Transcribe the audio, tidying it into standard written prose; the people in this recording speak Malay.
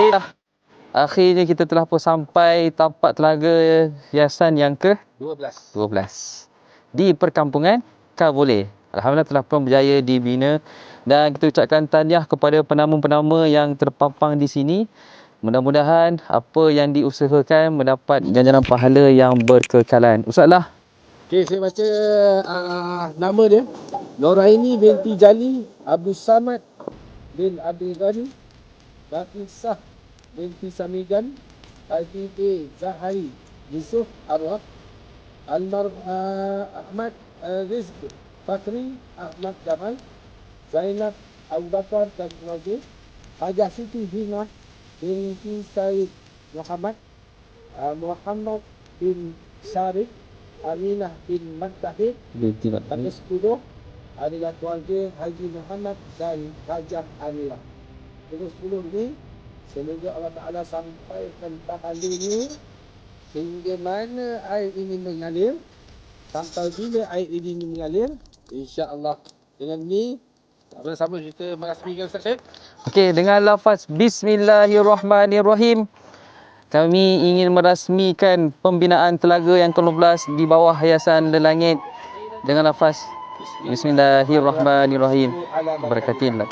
Baiklah. Akhirnya kita telah pun sampai tapak telaga hiasan yang ke-12 di perkampungan Kavole. Alhamdulillah telah pun berjaya dibina dan kita ucapkan tahniah kepada penama-penama yang terpampang di sini. Mudah-mudahan apa yang diusahakan mendapat ganjaran pahala yang berkekalan. Ustazlah. Okey, saya baca nama dia. Noraini binti Jali, Abdul Samad bin Abdul Ghani, Nafisah binti Samigan, Al-Fiqi Zahari, Yusuf Arwah, Ahmad Rizq, Fakri Ahmad Jamal, Zainab Abu Bakar dan Razi, Hajah Siti Hina binti Said Muhammad, Muhammad bin Syarif, Aminah bin Maktahid, dan 10 adalah keluarga Haji Muhammad dan Hajah Aminah. Terus 10 ni semoga Allah Ta'ala sampaikan pahala ini hingga mana air ini mengalir, sampai bila air ini mengalir, insya-Allah. Dengan ni sama-sama kita merasmikan Ustaz Syed. Okey, dengan lafaz Bismillahirrahmanirrahim, kami ingin merasmikan pembinaan telaga yang ke-12 di bawah Yayasan Le Langit dengan lafaz Bismillahirrahmanirrahim. Berkatillah.